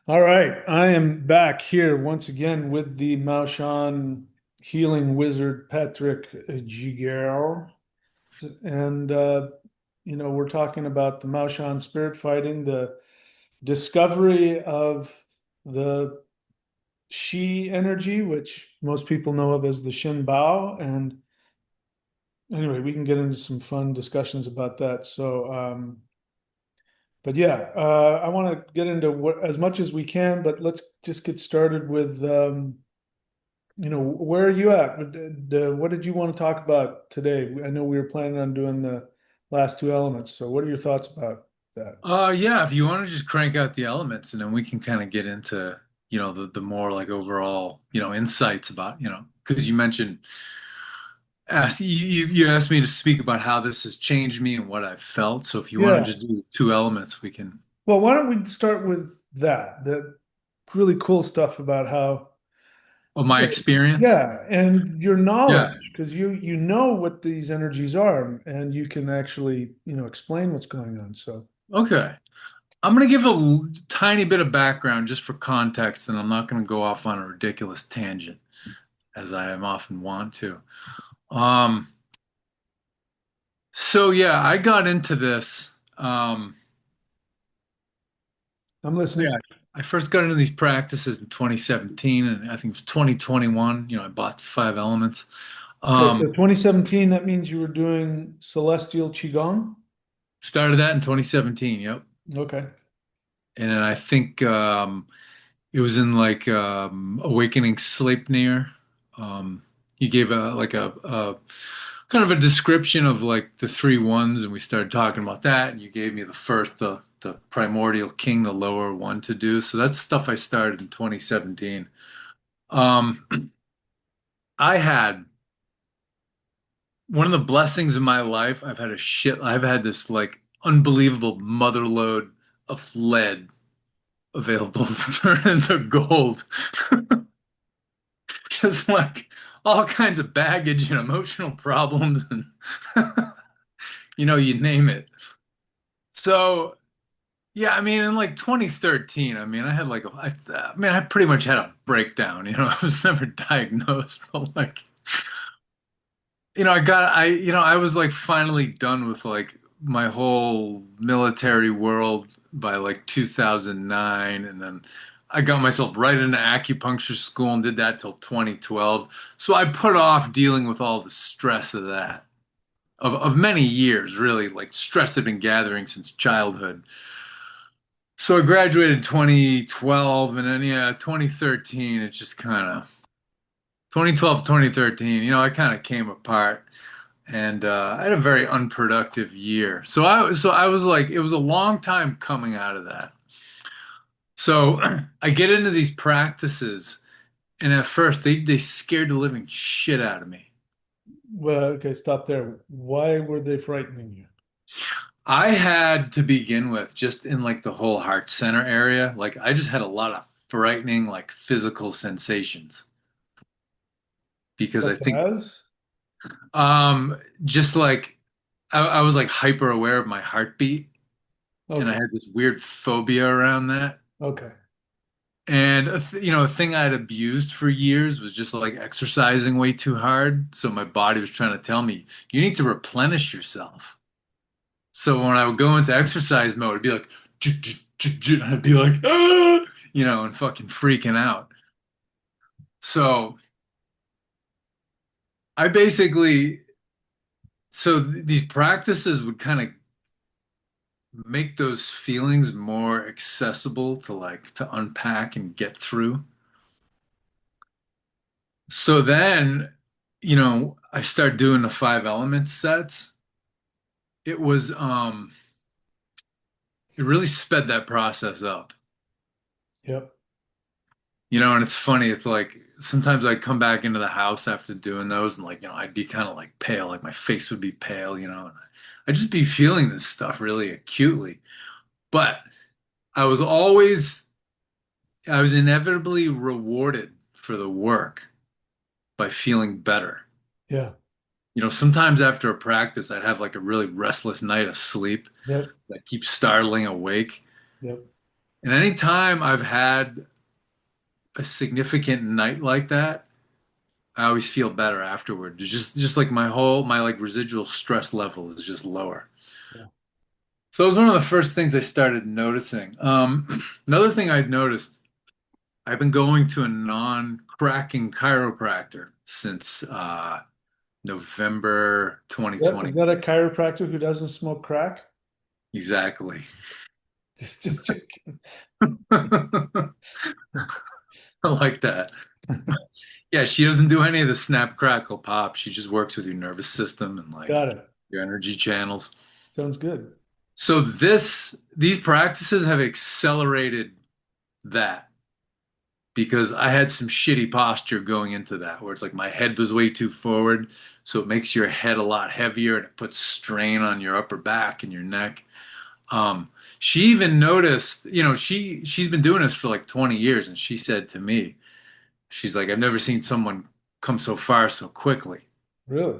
All right, I am back here once again with the Maushan healing wizard Patrick Giguere, and we're talking about the Maushan spirit fighting, the discovery of the Shi energy, which most people know of as the Shin Bao, and anyway, we can get into some fun discussions about that. But yeah, I want to get into what as much as we can, but let's just get started with. Where are you at? What did you want to talk about today? I know we were planning on doing the last two elements. So what are your thoughts about that? Yeah, if you want to just crank out the elements and then we can kind of get into, the more like overall, insights about, because you mentioned you asked me to speak about how this has changed me and what I've felt. So if you want to Yeah. just do the two elements, we can. Well, why don't we start with that? The really cool stuff about how, Oh, my experience? yeah, and your Yeah. knowledge, because you know what these energies are, and you can actually, explain what's going on. So, Okay. I'm going to give a tiny bit of background just for context, and I'm not going to go off on a ridiculous tangent as I am often want to. Um, so yeah, I got into this. I'm Yeah, listening. I first got into these practices in 2017, and I think it was 2021. I bought the five elements. Okay, so Um, 2017, that means you were doing celestial qigong. Started that in 2017. Yep, Okay. and then I think it was in like Awakening Sleipnir. Um, you gave a kind of a description of like the three ones, and we started talking about that. And you gave me the first, the primordial king, the lower one to do. So that's stuff I started in 2017. Um, I had one of the blessings of my life. I've had this like unbelievable mother lode of lead available to turn into gold. Just like all kinds of baggage and emotional problems and you name it. So yeah, I mean, in like 2013, I mean, I had like I pretty much had a breakdown. I was never diagnosed, but like, I was like finally done with like my whole military world by like 2009, and then I got myself right into acupuncture school and did that till 2012. So I put off dealing with all the stress of that, of many years, really. Like stress had been gathering since childhood. So I graduated in 2012, and then yeah, 2013, it just kind of 2012, 2013, I kind of came apart, and I had a very unproductive year. So I was like, it was a long time coming out of that. So I get into these practices, and at first they scared the living shit out of me. Well, okay, stop there. Why were they frightening you? I had to begin with just in like the whole heart center area, like I just had a lot of frightening like physical sensations because I Such think as? just like I was like hyper aware of my heartbeat, and I Okay, had this weird phobia around that. okay. And a thing I'd abused for years was just like exercising way too hard. So my body was trying to tell me, you need to replenish yourself. So when I would go into exercise mode, it'd be like, I'd be like, ah! And fucking freaking out. So I basically, these practices would kind of make those feelings more accessible to like to unpack and get through. So then, I started doing the five elements sets. It was it really sped that process up. Yep. And it's funny, it's like sometimes I'd come back into the house after doing those, and like, I'd be kind of like pale, like my face would be pale, and I'd just be feeling this stuff really acutely. But I was always I was inevitably rewarded for the work by feeling better. Yeah. Sometimes after a practice, I'd have like a really restless night of sleep Yep. that keeps startling awake. Yep. And anytime I've had a significant night like that, I always feel better afterward. It's just like my like residual stress level is just lower. Yeah. So it was one of the first things I started noticing. Another thing I'd noticed, I've been going to a non-cracking chiropractor since November Is 2020. that a chiropractor who doesn't smoke crack? Exactly. Just joking. I like that. Yeah, she doesn't do any of the snap, crackle, pop. She just works with your nervous system and like Got it. your energy channels. Sounds good. So these practices have accelerated that because I had some shitty posture going into that where it's like my head was way too forward, so it makes your head a lot heavier and it puts strain on your upper back and your neck. Um, she even noticed, she's been doing this for like 20 years, and she said to me, she's like, I've never seen someone come so far so quickly. Really?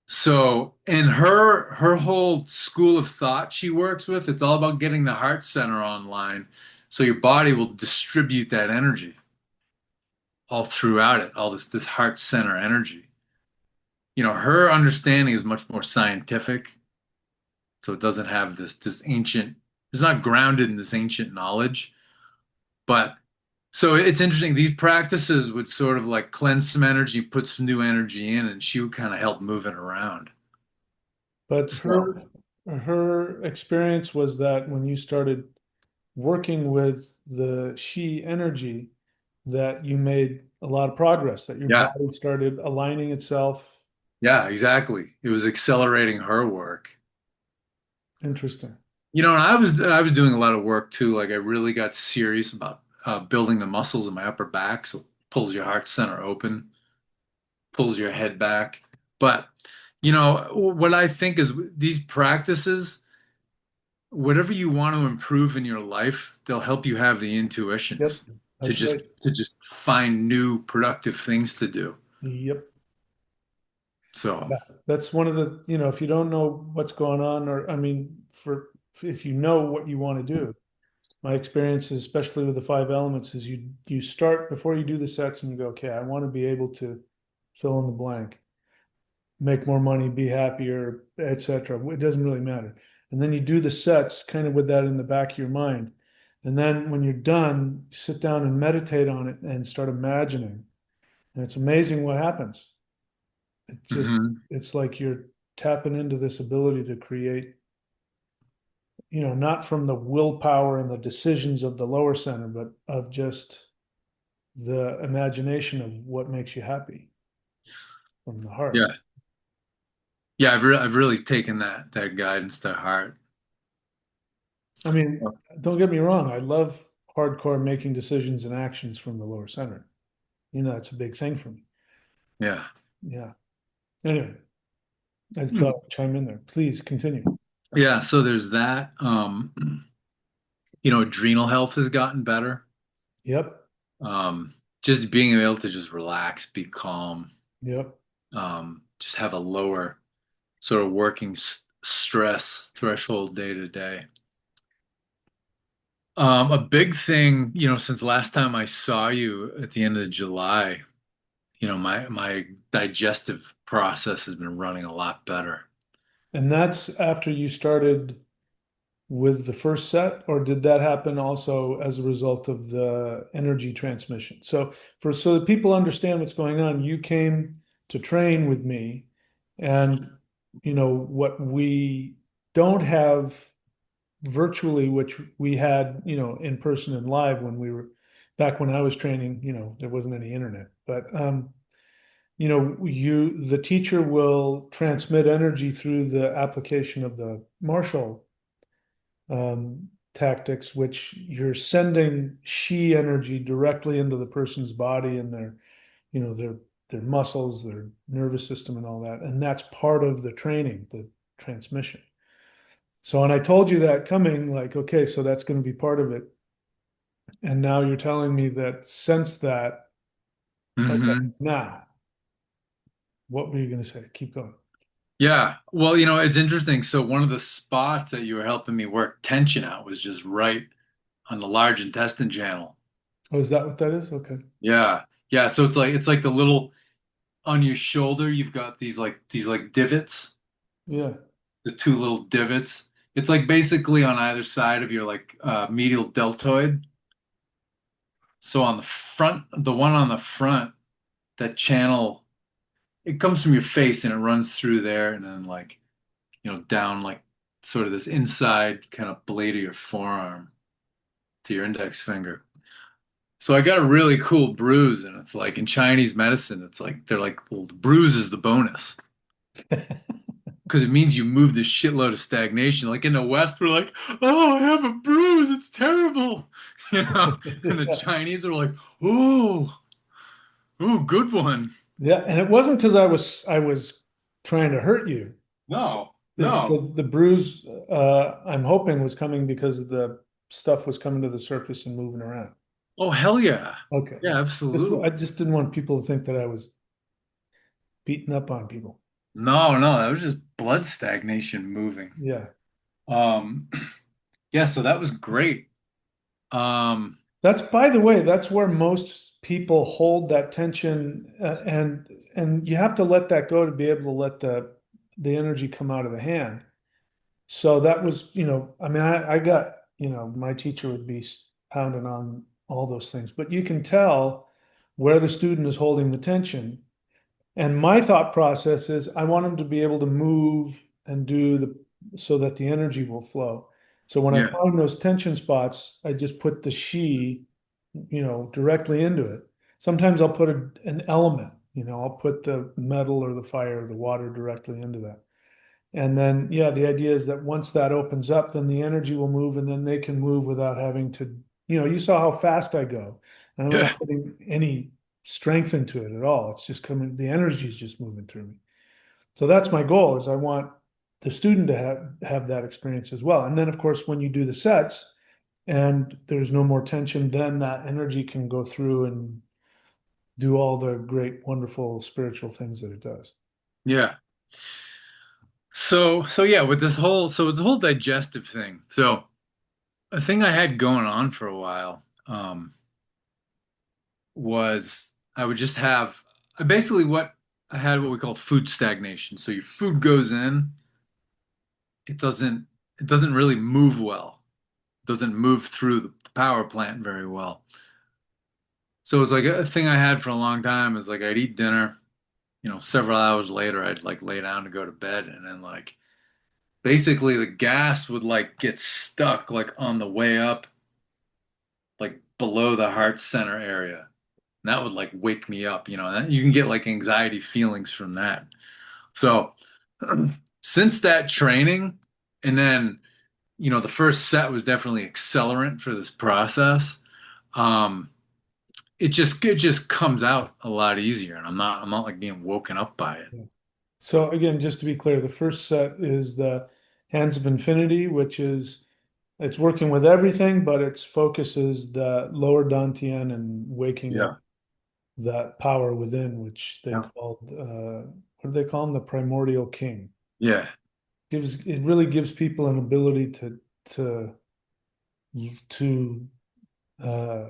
So, and her whole school of thought she works with, it's all about getting the heart center online, so your body will distribute that energy all throughout it, all this heart center energy. Her understanding is much more scientific, so it doesn't have this ancient, it's not grounded in this ancient knowledge. But so it's interesting. These practices would sort of like cleanse some energy, put some new energy in, and she would kind of help move it around. But So her experience was that when you started working with the she energy, that you made a lot of progress, that your yeah, body started aligning itself. yeah, exactly. It was accelerating her work. Interesting. And I was doing a lot of work too. Like I really got serious about building the muscles in my upper back, so it pulls your heart center open, pulls your head back. But what I think is these practices, whatever you want to improve in your life, they'll help you have the Yep. intuitions to That's right. just find new productive things to do. Yep. So, Yeah. That's one of the, if you don't know what's going on, or I mean, if you know what you want to do, my experience, especially with the five elements, is you start before you do the sets and you go, okay, I want to be able to fill in the blank, make more money, be happier, etc. It doesn't really matter. And then you do the sets kind of with that in the back of your mind. And then when you're done, sit down and meditate on it and start imagining. And it's amazing what happens. It just, mhm. it's like you're tapping into this ability to create, not from the willpower and the decisions of the lower center, but of just the imagination of what makes you happy from the heart. Yeah, yeah, I've really taken that guidance to heart. I mean, don't get me wrong. I love hardcore making decisions and actions from the lower center. That's a big thing for me. Yeah. Yeah. Anyway, I Hmm. thought I'd chime in there. Please continue. Yeah, so there's that. Adrenal health has gotten better. Yep. Just being able to just relax, be calm, Yep. just have a lower sort of working stress threshold day to day. A big thing, since last time I saw you at the end of July, my digestive process has been running a lot better. And that's after you started with the first set, or did that happen also as a result of the energy transmission? So that people understand what's going on, you came to train with me, and what we don't have virtually, which we had, in person and live when we were back when I was training, there wasn't any internet, but the teacher will transmit energy through the application of the Marshall tactics, which you're sending chi energy directly into the person's body and their muscles, their nervous system, and all that. And that's part of the training, the transmission. So, and I told you that coming, like, okay, so that's going to be part of it. And now you're telling me that since that, okay, Hmm. now, what were you going to say? Keep going. Yeah. Well, it's interesting. So one of the spots that you were helping me work tension out was just right on the large intestine channel. Oh, is that what that is? Okay. Yeah. Yeah. So it's like the little on your shoulder, you've got these like divots, Yeah. the two little divots. It's like basically on either side of your like medial deltoid. So on the front, the one on the front, that channel, it comes from your face and it runs through there and then like, down like sort of this inside kind of blade of your forearm to your index finger. So I got a really cool bruise, and it's like in Chinese medicine, it's like they're like, well, the bruise is the bonus because it means you move this shitload of stagnation. Like in the West, we're like, oh, I have a bruise, it's terrible, you know. And the Chinese are like, oh, oh, good one. Yeah, and it wasn't because I was trying to hurt you. No, It's no. the bruise I'm hoping was coming because the stuff was coming to the surface and moving around. Oh, hell yeah. Okay. Yeah, I absolutely. just didn't want people to think that I was beating up on people. No, no, that was just blood stagnation moving. Yeah. Um, yeah, so that was great. Um, That's, by the way, that's where most people hold that tension, and you have to let that go to be able to let the energy come out of the hand. So that was, I mean, I got, my teacher would be pounding on all those things, but you can tell where the student is holding the tension. And my thought process is I want them to be able to move and do so that the energy will flow. So when I yeah, find those tension spots, I just put the she, directly into it. Sometimes I'll put an element, I'll put the metal or the fire or the water directly into that. And then, yeah, the idea is that once that opens up, then the energy will move and then they can move without having to, you saw how fast I go. And I'm yeah, not putting any strength into it at all. It's just coming, the energy is just moving through me. So that's my goal is I want the student to have that experience as well. And then of course, when you do the sets and there's no more tension, then that energy can go through and do all the great, wonderful spiritual things that it does. yeah. So yeah, with this whole so it's a whole digestive thing. So a thing I had going on for a while was I would just have basically what I had what we call food stagnation. So your food goes in, it doesn't it doesn't really move well. It doesn't move through the power plant very well. So it's like a thing I had for a long time is like I'd eat dinner, several hours later I'd like lay down to go to bed and then like basically the gas would like get stuck like on the way up, like below the heart center area. And that would like wake me up, you can get like anxiety feelings from that. So since that training, and then, the first set was definitely accelerant for this process. Um, it just comes out a lot easier, and I'm not like being woken up by it. Yeah. So again, just to be clear, the first set is the Hands of Infinity, which is it's working with everything, but its focus is the lower Dantian and waking Yeah. up that power within, which they Yeah. called what do they call him? The primordial king. Yeah. It really gives people an ability to to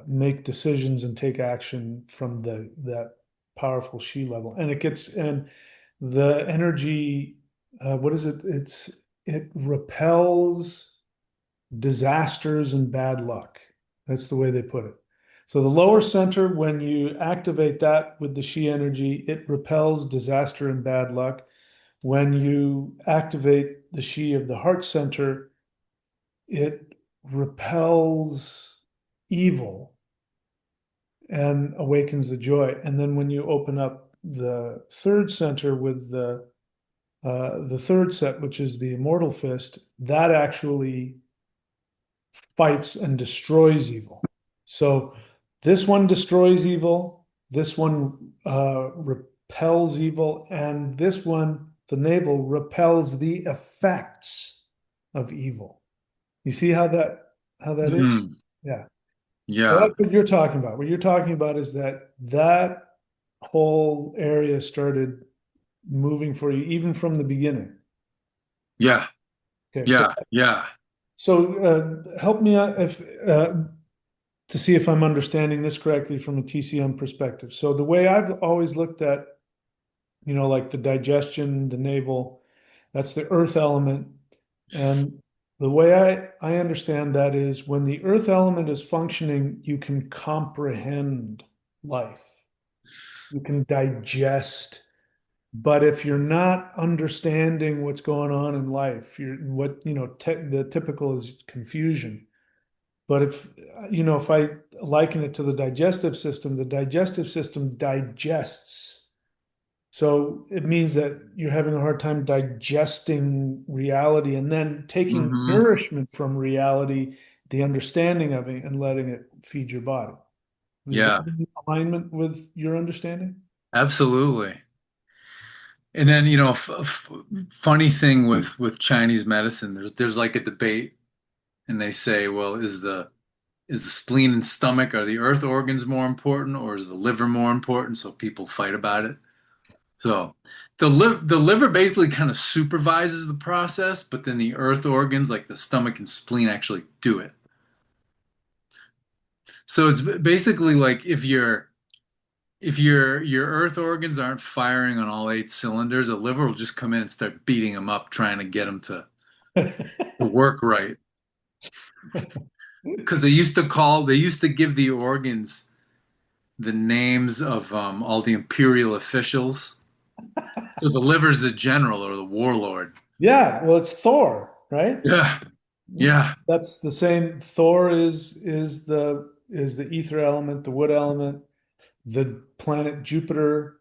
make decisions and take action from that powerful she level, and the energy. What is it? It repels disasters and bad luck. That's the way they put it. So the lower center, when you activate that with the she energy, it repels disaster and bad luck. When you activate the she of the heart center, it repels evil and awakens the joy. And then when you open up the third center with the third set, which is the immortal fist, that actually fights and destroys evil. So this one destroys evil, this one repels evil, and this one, the navel, repels the effects of evil. You see how that is? Mm, Yeah. So yeah. that's what you're talking about. What you're talking about is that whole area started moving for you even from the beginning. Yeah. Okay, so Yeah. Yeah. So help me out if to see if I'm understanding this correctly from a TCM perspective. So the way I've always looked at, like the digestion, the navel, that's the earth element. And the way I understand that is when the earth element is functioning, you can comprehend life. You can digest. But if you're not understanding what's going on in life, the typical is confusion. But if I liken it to the digestive system digests. So it means that you're having a hard time digesting reality and then taking Hmm. nourishment from reality, the understanding of it, and letting it feed your body. Is that Yeah, in alignment with your understanding? absolutely. And then, funny thing with Chinese medicine, there's like a debate, and they say, well, is the spleen and stomach, are the earth organs more important, or is the liver more important? So people fight about it. So the liver basically kind of supervises the process, but then the earth organs like the stomach and spleen actually do it. So it's basically like if your earth organs aren't firing on all eight cylinders, a liver will just come in and start beating them up, trying to get them to work right. Because they used to give the organs the names of all the imperial officials. So the liver's the general or the warlord. Yeah, well, it's Thor, right? Yeah, yeah, That's the same. Thor is the ether element, the wood element, the planet Jupiter.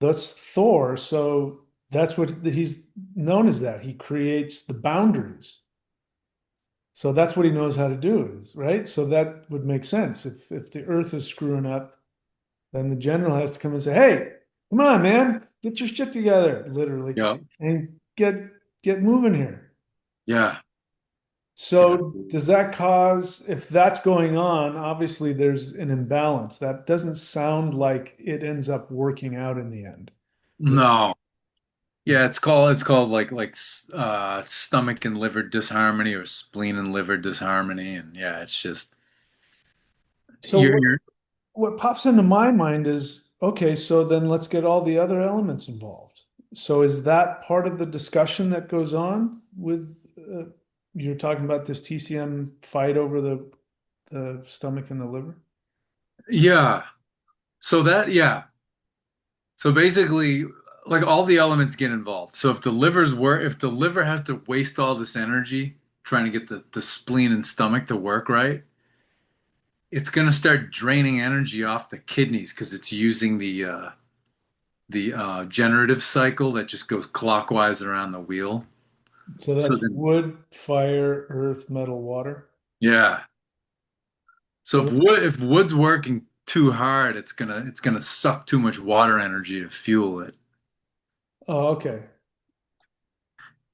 That's Thor. So that's what he's known as that. He creates the boundaries. So that's what he knows how to do, is right. So that would make sense. If the Earth is screwing up, then the general has to come and say, "Hey, come on, man, get your shit together," literally, yeah, and get moving here. yeah, yeah. So does that cause, if that's going on, obviously there's an imbalance. That doesn't sound like it ends up working out in the end. Does it? No. Yeah, it's called stomach and liver disharmony or spleen and liver disharmony, and yeah, it's just So you're what pops into my mind is, okay, so then let's get all the other elements involved. So is that part of the discussion that goes on with, you're talking about this TCM fight over the stomach and the liver? yeah. So basically, like all the elements get involved. So if the liver has to waste all this energy trying to get the spleen and stomach to work right, it's gonna start draining energy off the kidneys because it's using the generative cycle that just goes clockwise around the wheel. So So that's then, wood, fire, earth, metal, water. yeah. So if So, wood's working too hard, it's gonna suck too much water energy to fuel it. oh, okay.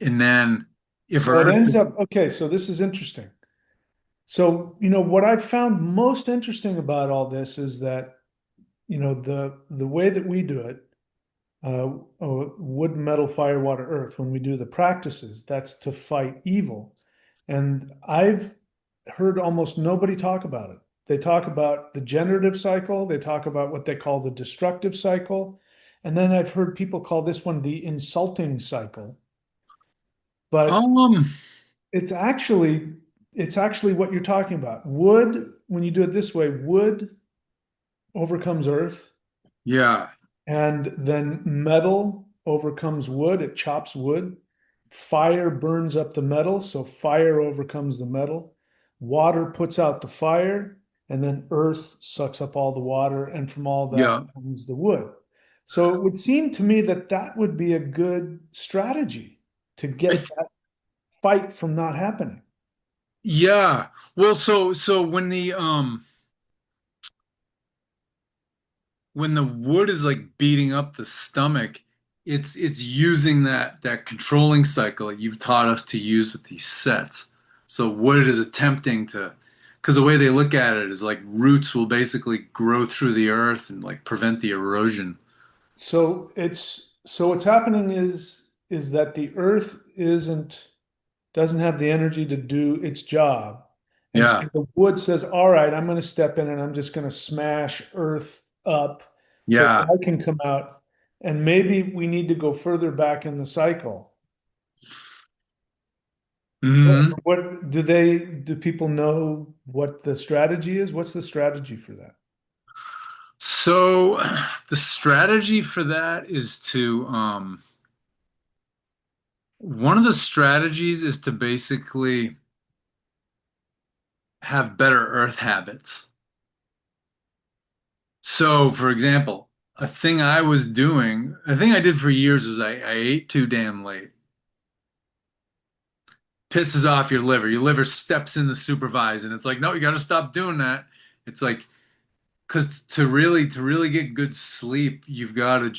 And then if So it earth, ends up, okay, so this is interesting. So, what I've found most interesting about all this is that, the way that we do it, wood, metal, fire, water, earth, when we do the practices, that's to fight evil. And I've heard almost nobody talk about it. They talk about the generative cycle, they talk about what they call the destructive cycle. And then I've heard people call this one the insulting cycle. But um, it's actually what you're talking about. Wood, when you do it this way, wood overcomes earth, yeah, and then metal overcomes wood, it chops wood. Fire burns up the metal, so fire overcomes the metal. Water puts out the fire, and then earth sucks up all the water, and from all that yeah, comes the wood. So it would seem to me that that would be a good strategy to I get th that fight from not happening. yeah. Well, so when the wood is like beating up the stomach, it's using that controlling cycle that you've taught us to use with these sets. So wood is attempting to, because the way they look at it is like roots will basically grow through the earth and like prevent the erosion. So what's happening is that the earth isn't. doesn't have the energy to do its job. And so Yeah. the wood says, all right, I'm going to step in and I'm just going to smash earth up so Yeah. I can come out. And maybe we need to go further back in the cycle. Hmm. What do people know what the strategy is? What's the strategy for that? So the strategy for that is one of the strategies is to basically have better earth habits. So, for example, a thing I did for years was I ate too damn late. Pisses off your liver. Your liver steps in to supervise, and it's like, no, you got to stop doing that. It's like, because to really get good sleep, you've got to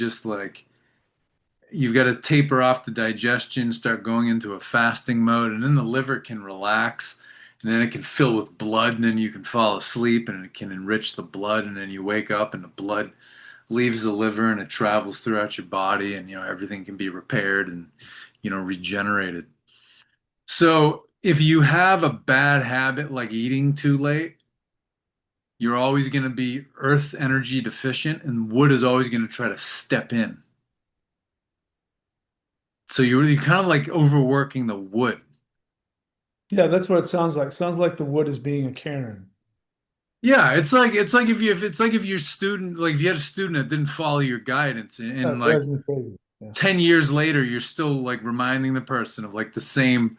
taper off the digestion, start going into a fasting mode, and then the liver can relax, and then it can fill with blood, and then you can fall asleep, and it can enrich the blood, and then you wake up, and the blood leaves the liver and it travels throughout your body, and everything can be repaired and regenerated. So if you have a bad habit like eating too late, you're always going to be earth energy deficient, and wood is always going to try to step in. So you're kind of like overworking the wood. Yeah, that's what it sounds like. Sounds like the wood is being a Karen. Yeah, it's like if it's like if your student like if you had a student that didn't follow your guidance, and That like drives me crazy. Yeah. 10 years later you're still like reminding the person of like the same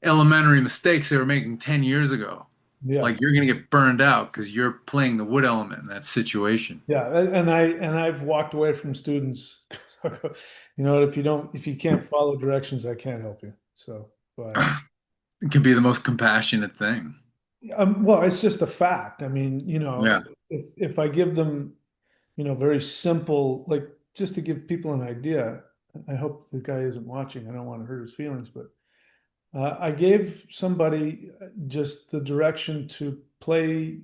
elementary mistakes they were making 10 years ago. Yeah. Like you're gonna get burned out because you're playing the wood element in that situation. Yeah. And I've walked away from students. If you can't follow directions, I can't help you. So, but It can be the most compassionate thing. well, it's just a fact. I mean, Yeah. if I give them, very simple, like just to give people an idea, I hope the guy isn't watching. I don't want to hurt his feelings, but I gave somebody just the direction to play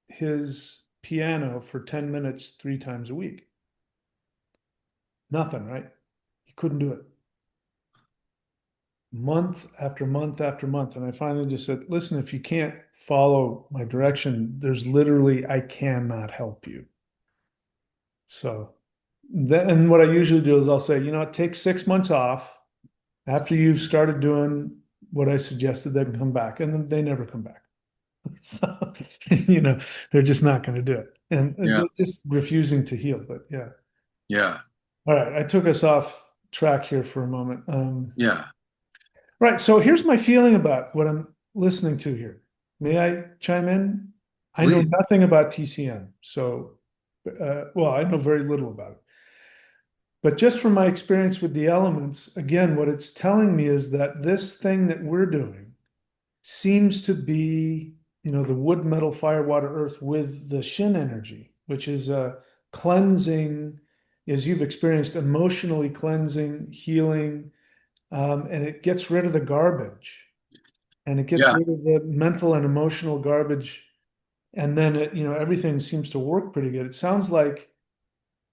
his piano for 10 minutes 3 times a week. Nothing, right? He couldn't do it. Month after month after month. And I finally just said, listen, if you can't follow my direction, there's literally, I cannot help you. So and what I usually do is I'll say, take 6 months off after you've started doing what I suggested, they can come back. And then they never come back. So, you know, they're just not going to do it. And Yeah. they're just refusing to heal. But yeah. Yeah. All right. I took us off track here for a moment. Yeah. Right. So here's my feeling about what I'm listening to here. May I chime in? I know Please. nothing about TCM. So, well, I know very little about it. But just from my experience with the elements, again, what it's telling me is that this thing that we're doing seems to be, the wood, metal, fire, water, earth with the shin energy, which is a cleansing, as you've experienced, emotionally cleansing, healing, and it gets rid of the garbage and it gets Yeah. rid of the mental and emotional garbage. And then everything seems to work pretty good. It sounds like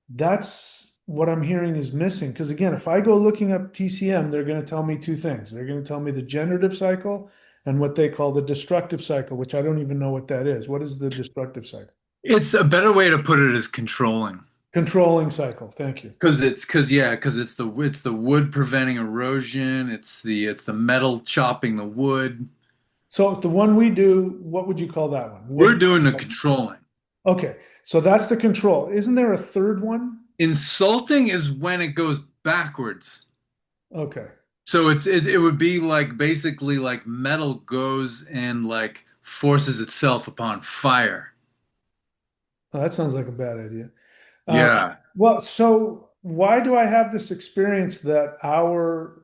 that's what I'm hearing is missing. Because again, if I go looking up TCM, they're going to tell me two things. They're going to tell me the generative cycle and what they call the destructive cycle, which I don't even know what that is. What is the destructive cycle? It's a better way to put it is controlling. Controlling cycle. Thank you. Because it's the wood preventing erosion, it's the metal chopping the wood. So the one we do, what would you call that one? We're Wood. doing the controlling. Okay. So that's the control. Isn't there a third one? Insulting is when it goes backwards. Okay. So it would be like basically like metal goes and like forces itself upon fire. Oh, that sounds like a bad idea. Uh, Yeah. well, so why do I have this experience that our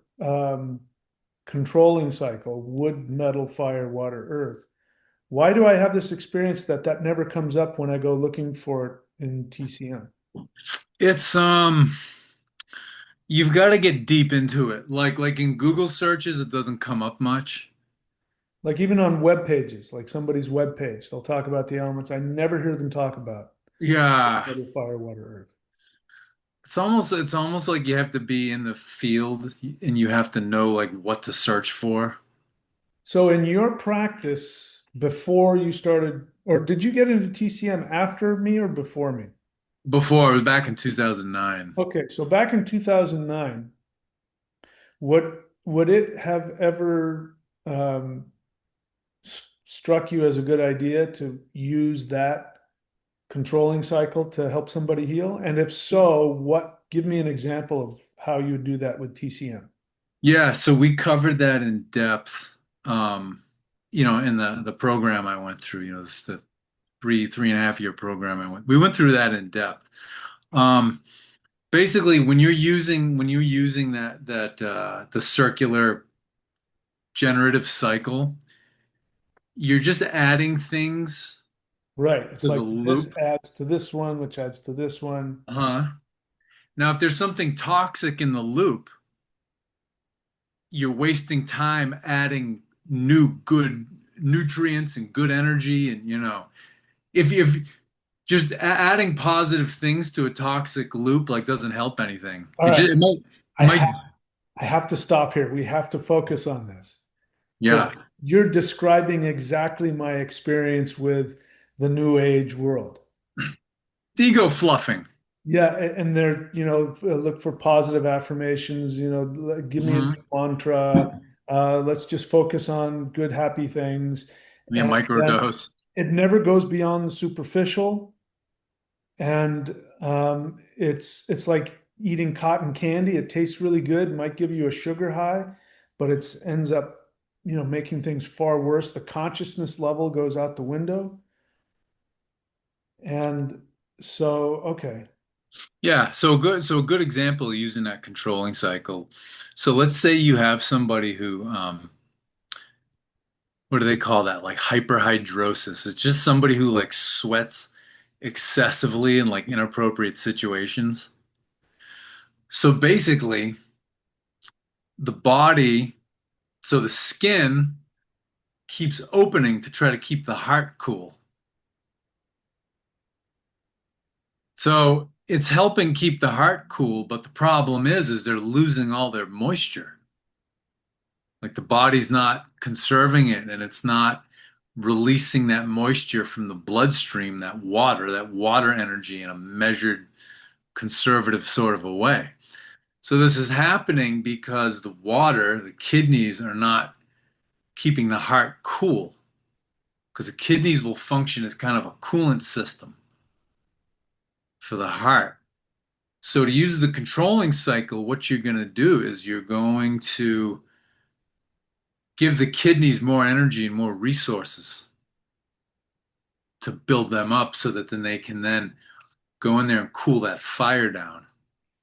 controlling cycle, wood, metal, fire, water, earth, why do I have this experience that that never comes up when I go looking for it in TCM? It's you've got to get deep into it. Like in Google searches, it doesn't come up much. Like even on web pages, like somebody's web page, they'll talk about the elements. I never hear them talk about Yeah. metal, fire, water, earth. It's almost like you have to be in the field and you have to know like what to search for. So in your practice, before you started, or did you get into TCM after me or before me? Before, it was back in 2009. Okay, so back in 2009, would it have ever struck you as a good idea to use that controlling cycle to help somebody heal? And if so, give me an example of how you would do that with TCM. Yeah, so we covered that in depth, um, in the program I went through, the 3.5 year program I went. We went through that in depth. Um, Basically, when you're using that the circular generative cycle, you're just adding things Right. It's to the like this loop. adds to this one, which adds to this one. Uh-huh. Now, if there's something toxic in the loop, you're wasting time adding new good nutrients and good energy, and if just adding positive things to a toxic loop like doesn't help anything. All It just right. I it might have I have to stop here. We have to focus on this because yeah, you're describing exactly my experience with the new age world. ego fluffing. Yeah, and they're, look for positive affirmations, give me a new Hmm. mantra. Let's just focus on good, happy things. Yeah, And then microdose. it never goes beyond the superficial. And it's like eating cotton candy. It tastes really good, might give you a sugar high, but it ends up, making things far worse. The consciousness level goes out the window. And so, okay. Yeah, so a good example of using that controlling cycle. So let's say you have somebody who what do they call that? Like hyperhidrosis. It's just somebody who like sweats excessively in like inappropriate situations. So basically, the body, so the skin keeps opening to try to keep the heart cool. So it's helping keep the heart cool, but the problem is they're losing all their moisture. Like the body's not conserving it and it's not releasing that moisture from the bloodstream, that water energy in a measured, conservative sort of a way. So this is happening because the kidneys are not keeping the heart cool, because the kidneys will function as kind of a coolant system for the heart. So to use the controlling cycle, what you're going to do is you're going to give the kidneys more energy and more resources to build them up so that then they can then go in there and cool that fire down.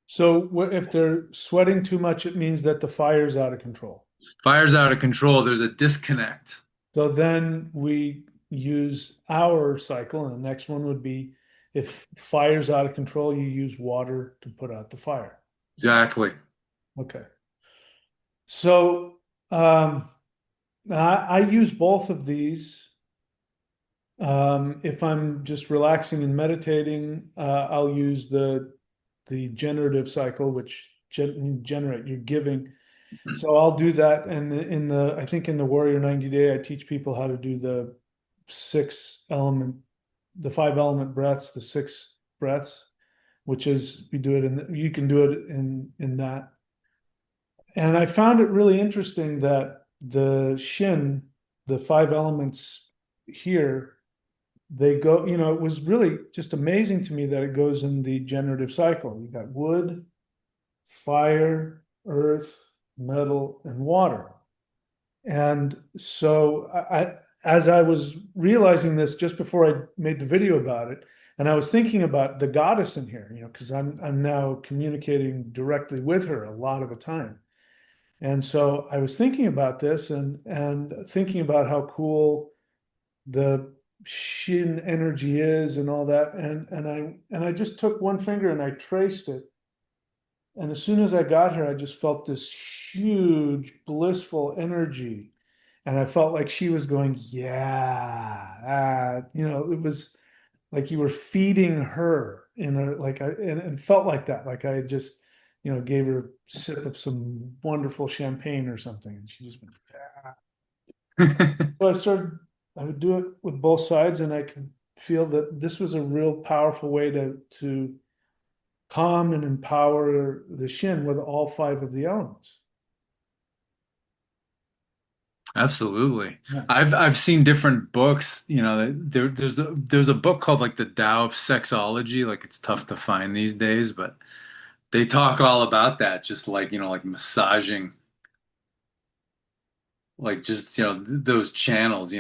So if they're sweating too much, it means that the fire's out of control. Fire's out of control. There's a disconnect. So then we use our cycle, and the next one would be if fire's out of control, you use water to put out the fire. Exactly. Okay. So I use both of these. If I'm just relaxing and meditating, I'll use the generative cycle, which generate you're giving. So I'll do that. And I think in the Warrior 90 Day, I teach people how to do six element, the 5 element breaths, the 6 breaths, which is we do it you can do it in that. And I found it really interesting that the Shin, the 5 elements here, they go, it was really just amazing to me that it goes in the generative cycle. You got wood, fire, earth, metal, and water. And so as I was realizing this just before I made the video about it, and I was thinking about the goddess in here, because I'm now communicating directly with her a lot of the time. And so I was thinking about this and thinking about how cool the Shin energy is and all that. And I just took one finger and I traced it. And as soon as I got here, I just felt this huge blissful energy. And I felt like she was going, yeah, it was like you were feeding her and it felt like that. Like I just, gave her a sip of some wonderful champagne or something. And she just went, yeah. So I would do it with both sides, and I could feel that this was a real powerful way to calm and empower the shin with all five of the elements. Absolutely. Yeah. I've seen different books, there's a book called like the Tao of Sexology, like it's tough to find these days, but they talk all about that, just like, like massaging, like just, those channels,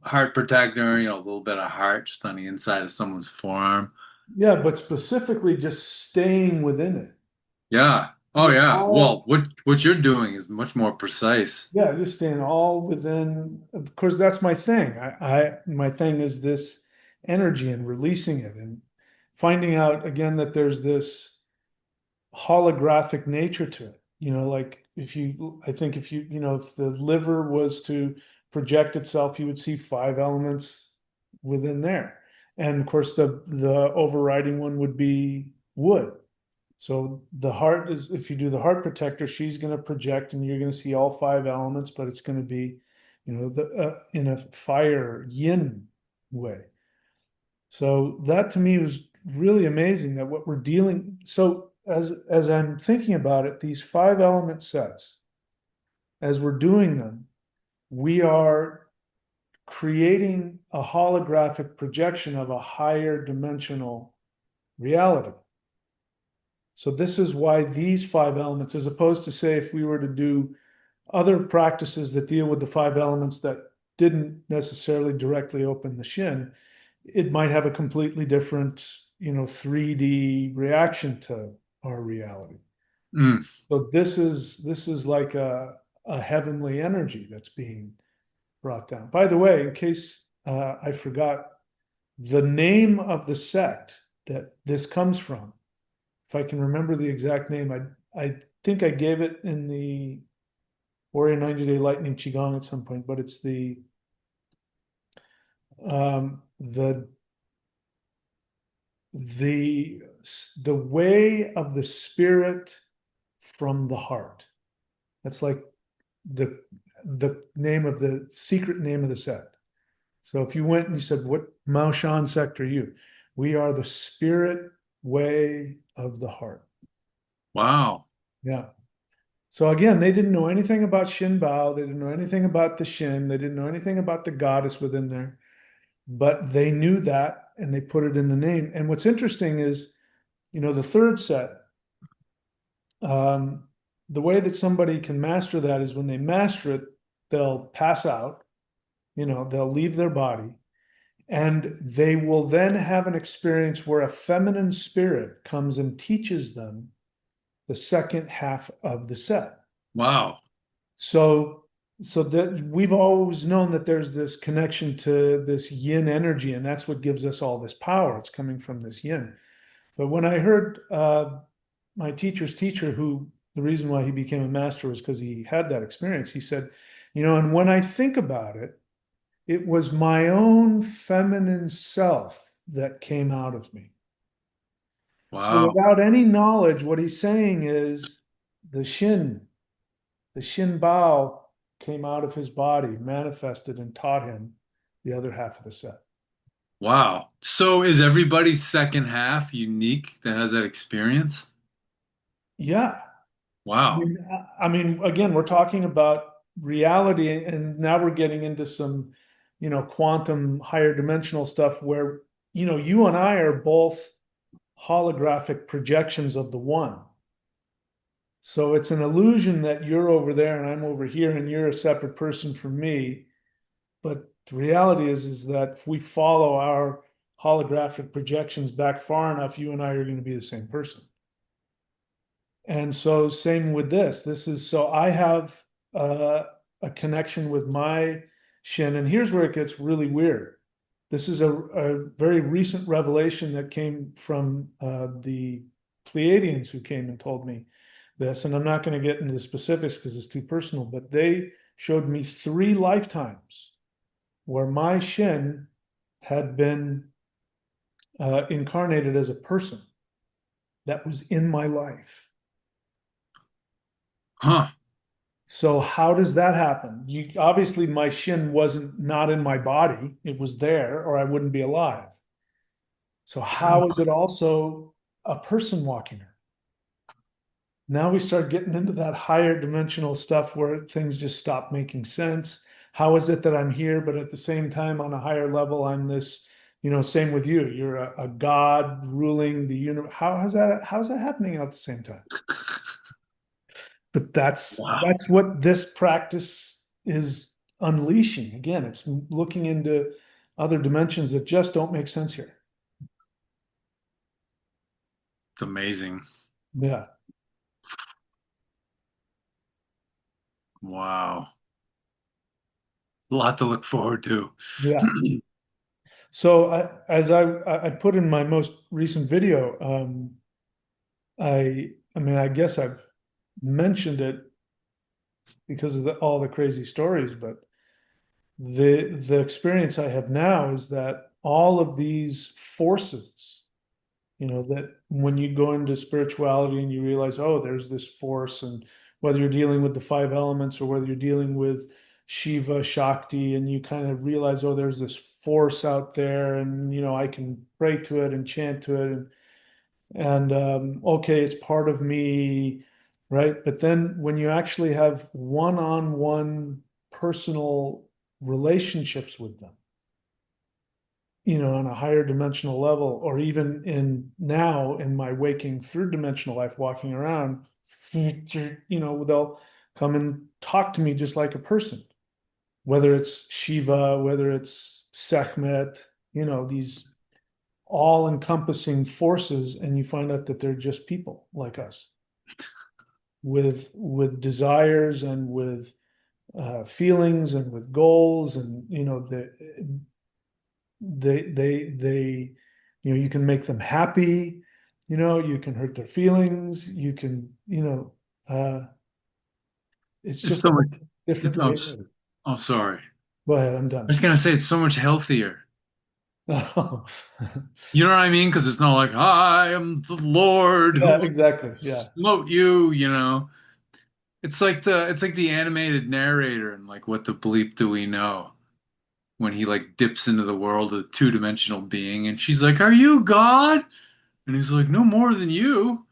heart protector, a little bit of heart just on the inside of someone's forearm. Yeah, but specifically just staying within it. Yeah. Oh Just yeah. Well, all, what you're doing is much more precise. yeah, just staying all within, of course, that's my thing. My thing is this energy and releasing it and finding out again that there's this holographic nature to it. Like I think if the liver was to project itself, you would see five elements within there. And of course, the overriding one would be wood. So the heart is, if you do the heart protector, she's going to project and you're going to see all five elements, but it's going to be, in a fire yin way. So that to me was really amazing that what we're dealing. So as I'm thinking about it, these five element sets, as we're doing them, we are creating a holographic projection of a higher dimensional reality. So this is why these five elements, as opposed to say if we were to do other practices that deal with the five elements that didn't necessarily directly open the shin, it might have a completely different, 3D reaction to our reality. Mm. So this is like a heavenly energy that's being brought down. By the way, in case I forgot, the name of the sect that this comes from, if I can remember the exact name, I think I gave it in the Warrior 90-Day Lightning Qigong at some point, but it's the the the way of the spirit from the heart. That's like the the name of the secret name of the sect. So if you went and you said, "What Mao Shan sect are you?" We are the spirit way of the heart. Wow. Yeah. So again, they didn't know anything about Shin Bao. They didn't know anything about the Shin. They didn't know anything about the goddess within there, but they knew that and they put it in the name. And what's interesting is, the third set, um, the way that somebody can master that is when they master it, they'll pass out, they'll leave their body, and they will then have an experience where a feminine spirit comes and teaches them the second half of the set. Wow. So, so that we've always known that there's this connection to this yin energy, and that's what gives us all this power. It's coming from this yin. But when I heard my teacher's teacher, who the reason why he became a master was because he had that experience, he said, and when I think about it, it was my own feminine self that came out of me. So Wow. without any knowledge, what he's saying is the shin, the shin bao came out of his body, manifested and taught him the other half of the set. Wow. So is everybody's second half unique that has that experience? Yeah. I Wow. mean, again, we're talking about reality, and now we're getting into some, quantum higher dimensional stuff where, you and I are both holographic projections of the one. So it's an illusion that you're over there and I'm over here and you're a separate person from me. But the reality is that if we follow our holographic projections back far enough, you and I are going to be the same person. And so, same with this. So I have a connection with my shin. And here's where it gets really weird. This is a very recent revelation that came from the Pleiadians who came and told me this. And I'm not going to get into the specifics because it's too personal, but they showed me 3 lifetimes where my shin had been incarnated as a person that was in my life. Huh. So how does that happen? You obviously my shin wasn't not in my body. It was there or I wouldn't be alive. So how is it also a person walking her? Now we start getting into that higher dimensional stuff where things just stop making sense. How is it that I'm here, but at the same time, on a higher level, I'm this, same with you. You're a God ruling the universe. How's that happening at the same time? But Wow. that's what this practice is unleashing. Again, it's looking into other dimensions that just don't make sense here. It's amazing. Yeah, Wow. A lot to look forward to. yeah. So as I put in my most recent video, I mean, I guess I've mentioned it because of all the crazy stories, but the experience I have now is that all of these forces, that when you go into spirituality and you realize, oh, there's this force, and whether you're dealing with the five elements or whether you're dealing with Shiva, Shakti, and you kind of realize, oh, there's this force out there, and I can pray to it and chant to it, and okay, it's part of me, right? But then when you actually have one-on-one personal relationships with them, on a higher dimensional level, or even in now in my waking third dimensional life, walking around, they'll come and talk to me just like a person, whether it's Shiva, whether it's Sekhmet, these all encompassing forces, and you find out that they're just people like us with desires and with feelings and with goals, and they you can make them happy, you can hurt their feelings, you can it's It's just a so much. whole different It's, way I'm, of living. I'm sorry. Go ahead, I'm I done. was gonna say it's so much healthier. You know what I mean? Because it's not like I am the Lord who Yeah, will exactly, yeah. smote you. It's like the animated narrator and like what the bleep do we know when he like dips into the world of two-dimensional being and she's like, "Are you God?" And he's like, "No more than you."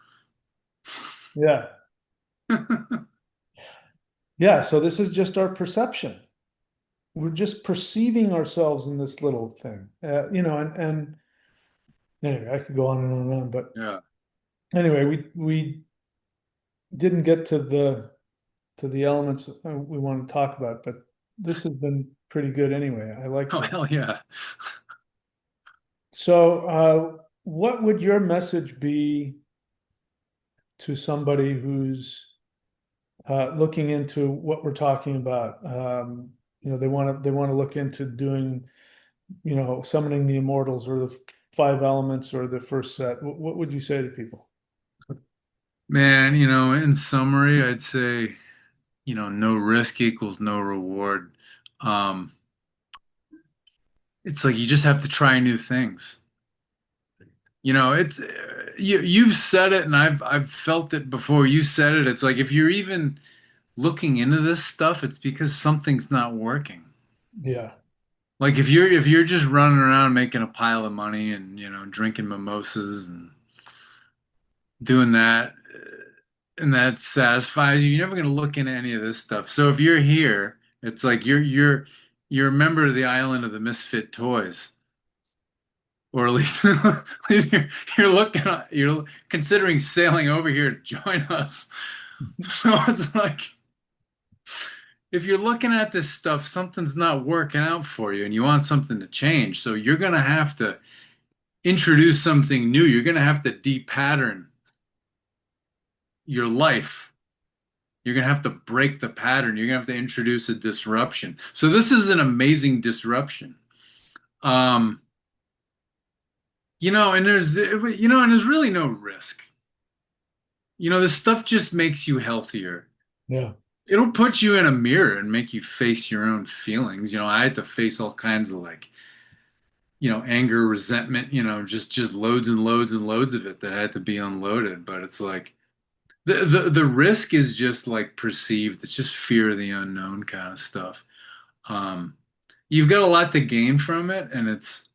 Yeah, yeah, so this is just our perception. We're just perceiving ourselves in this little thing, and anyway, I could go on and on and on, but Yeah. anyway, we didn't get to the elements we want to talk about, but this has been pretty good anyway. I like Oh this. hell yeah. So, what would your message be to somebody who's looking into what we're talking about? They want to look into doing, summoning the immortals or the five elements or the first set. What would you say to people? Man, in summary, I'd say, no risk equals no reward. Um, it's like you just have to try new things. It's you've said it and I've felt it before you said it. It's like if you're even looking into this stuff, it's because something's not working. Yeah, Like if you're just running around making a pile of money and drinking mimosas and doing that and that satisfies you, you're never going to look into any of this stuff. So if you're here, it's like you're a member of the island of the misfit toys. Or at least, at least you're considering sailing over here to join us. So it's like if you're looking at this stuff, something's not working out for you and you want something to change. So you're gonna have to introduce something new. You're gonna have to de-pattern your life. You're gonna have to break the pattern. You're gonna have to introduce a disruption. So this is an amazing disruption. Um, and there's really no risk. This stuff just makes you healthier. yeah, It'll put you in a mirror and make you face your own feelings. I had to face all kinds of like, anger, resentment, just loads and loads and loads of it that had to be unloaded. But it's like The risk is just like perceived. It's just fear of the unknown kind of stuff. Um, you've got a lot to gain from it, and it's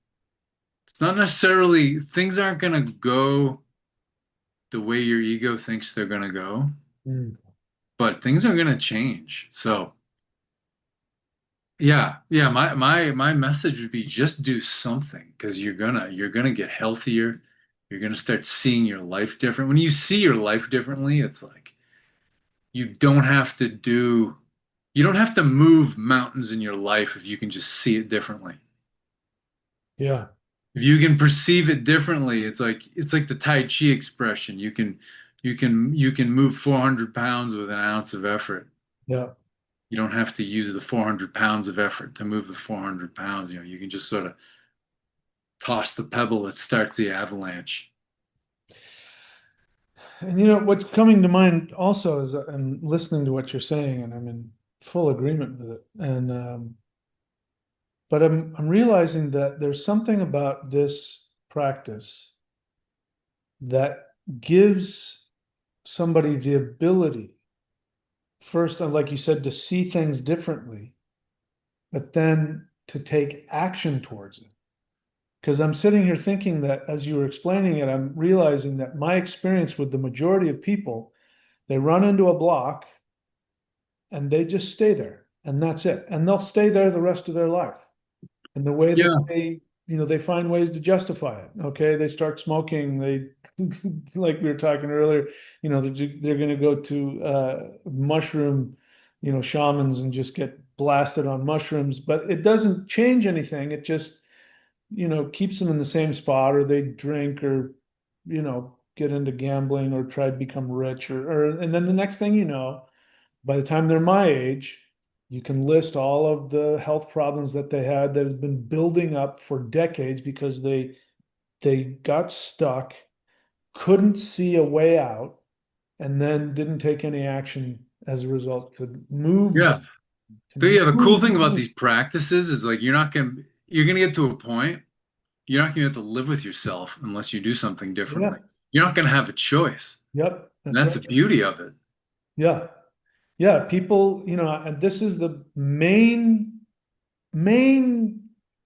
not necessarily things aren't gonna go the way your ego thinks they're gonna go, Mm. but things are gonna change. So yeah, yeah, my message would be just do something because you're gonna get healthier. You're gonna start seeing your life different. When you see your life differently, it's like you don't have to do you don't have to move mountains in your life if you can just see it differently. Yeah, If you can perceive it differently, it's like the Tai Chi expression. You can move 400 pounds with an ounce of effort. yeah. You don't have to use the 400 pounds of effort to move the 400 pounds. You can just sort of toss the pebble that starts the avalanche. And what's coming to mind also is I'm listening to what you're saying, and I'm in full agreement with it. And but I'm realizing that there's something about this practice that gives somebody the ability, first, like you said, to see things differently, but then to take action towards it. Because I'm sitting here thinking that as you were explaining it, I'm realizing that my experience with the majority of people, they run into a block and they just stay there and that's it. And they'll stay there the rest of their life. And the way that Yeah, they find ways to justify it. Okay, they start smoking. They, like we were talking earlier, they're going to go to mushroom, shamans and just get blasted on mushrooms. But it doesn't change anything. It just, keeps them in the same spot, or they drink, or get into gambling, or try to become rich, and then the next thing you know, by the time they're my age, you can list all of the health problems that they had that has been building up for decades because they got stuck, couldn't see a way out, and then didn't take any action as a result to move yeah. them, to But yeah, the cool move thing about them. these practices is like you're gonna get to a point you're not gonna have to live with yourself unless you do something Yeah. differently. You're not gonna have a choice. Yep. And That's that's right. the beauty of it. Yeah. Yeah. People, and this is the main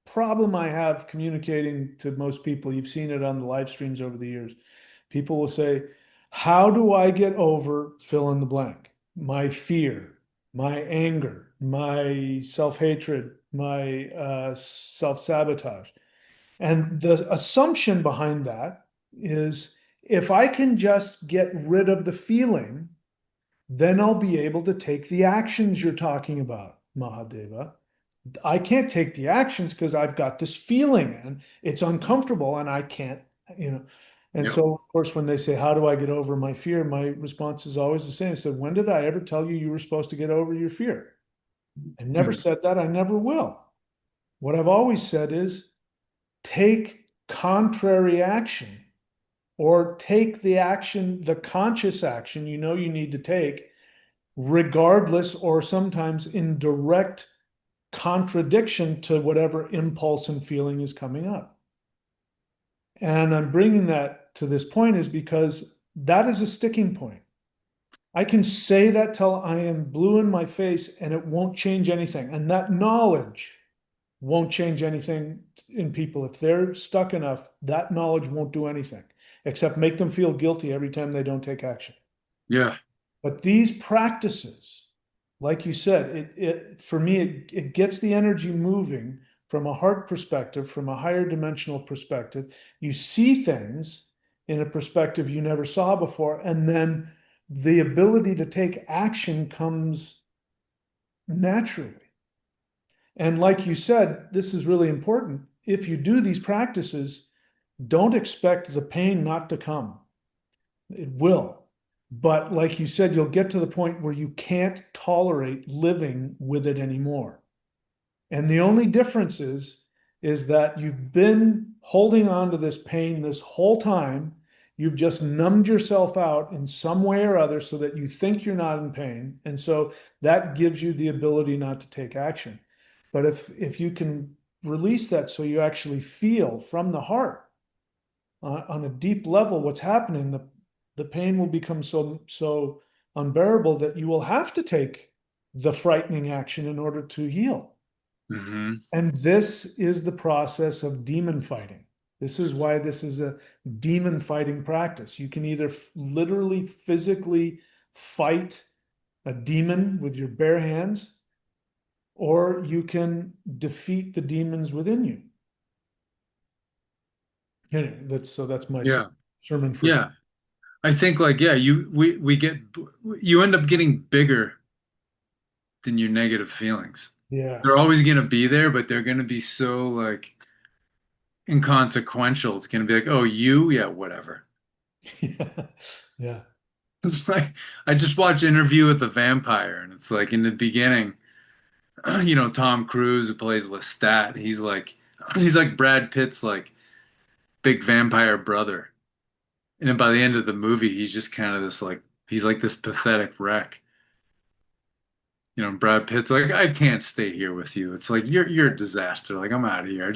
problem I have communicating to most people. You've seen it on the live streams over the years. People will say, how do I get over fill in the blank? My fear, my anger, my self-hatred, my self-sabotage. And the assumption behind that is if I can just get rid of the feeling, then I'll be able to take the actions you're talking about, Mahadeva. I can't take the actions because I've got this feeling and it's uncomfortable and I can't, you know. And Yep. so, of course, when they say, how do I get over my fear? My response is always the same. I said, when did I ever tell you you were supposed to get over your fear? I never Mhm. said that. I never will. What I've always said is take contrary action, or take the action, the conscious action you need to take, regardless or sometimes in direct contradiction to whatever impulse and feeling is coming up. And I'm bringing that to this point is because that is a sticking point. I can say that till I am blue in my face and it won't change anything. And that knowledge won't change anything in people. If they're stuck enough, that knowledge won't do anything except make them feel guilty every time they don't take action. Yeah. But these practices, like you said, it for me, it gets the energy moving from a heart perspective, from a higher dimensional perspective. You see things in a perspective you never saw before, and then the ability to take action comes naturally. And like you said, this is really important. If you do these practices, don't expect the pain not to come. It will. But like you said, you'll get to the point where you can't tolerate living with it anymore. And the only difference is that you've been holding on to this pain this whole time. You've just numbed yourself out in some way or other so that you think you're not in pain. And so that gives you the ability not to take action. But if you can release that so you actually feel from the heart on a deep level what's happening, the pain will become so unbearable that you will have to take the frightening action in order to heal. Hmm. And this is the process of demon fighting. This is why this is a demon fighting practice. You can either literally physically fight a demon with your bare hands, or you can defeat the demons within you. Anyway, that's my Yeah. sermon for today. Yeah. I think like, yeah, you end up getting bigger than your negative feelings. Yeah. They're always going to be there, but they're going to be so like inconsequential. It's going to be like, oh, yeah, whatever. Yeah. Yeah. It's like I just watched Interview with the Vampire, and it's like in the beginning, Tom Cruise who plays Lestat, he's like Brad Pitt's like big vampire brother. And then by the end of the movie, he's just kind of this like he's like this pathetic wreck. Brad Pitt's like, I can't stay here with you. It's like you're a disaster. Like I'm out of here.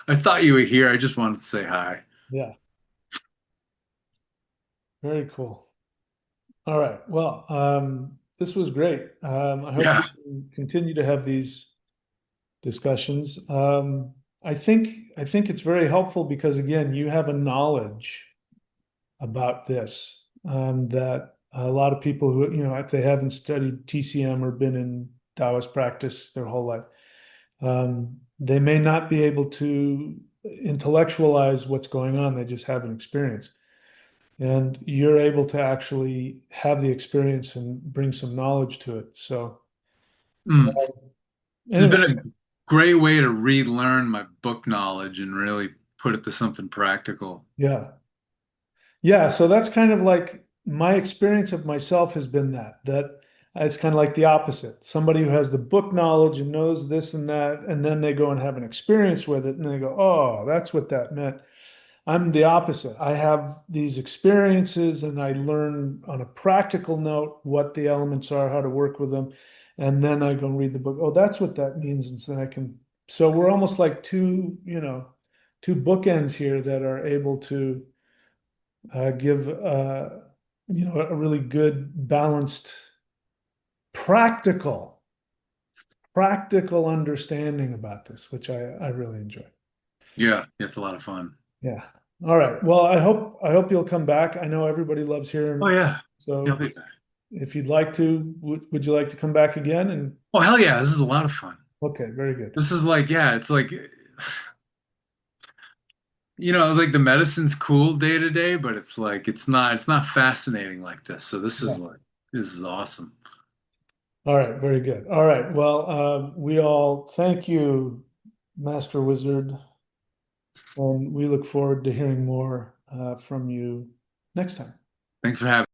I thought you were here. I just wanted to say hi. Yeah. Very cool. All right. Well, this was great. I hope we Yeah. can continue to have these discussions. I think it's very helpful because again, you have a knowledge about this that a lot of people who, if they haven't studied TCM or been in Taoist practice their whole life, they may not be able to intellectualize what's going on. They just haven't experienced. And you're able to actually have the experience and bring some knowledge to it. So Mm. It's anyway, been a great way to relearn my book knowledge and really put it to something practical. yeah. Yeah, so that's kind of like my experience of myself has been that it's kind of like the opposite. Somebody who has the book knowledge and knows this and that, and then they go and have an experience with it, and they go, "Oh, that's what that meant." I'm the opposite. I have these experiences and I learn on a practical note what the elements are, how to work with them, and then I go and read the book. Oh, that's what that means, and so then I can. So we're almost like two bookends here that are able to give a really good, balanced, practical, practical understanding about this, which I really enjoy. Yeah, it's a lot of fun. Yeah. All right. Well, I hope you'll come back. I know everybody loves Oh hearing. yeah. Yeah, I'll So be back. if you'd like to, would you like to come back again? And Oh hell yeah, this is a lot of fun. okay, very good. This is like, yeah, it's like like the medicine's cool day to day, but it's not fascinating like this. So Yeah. this is awesome. All right, very good. All right. Well, we all thank you, Master Wizard, and we look forward to hearing more from you next time. Thanks for having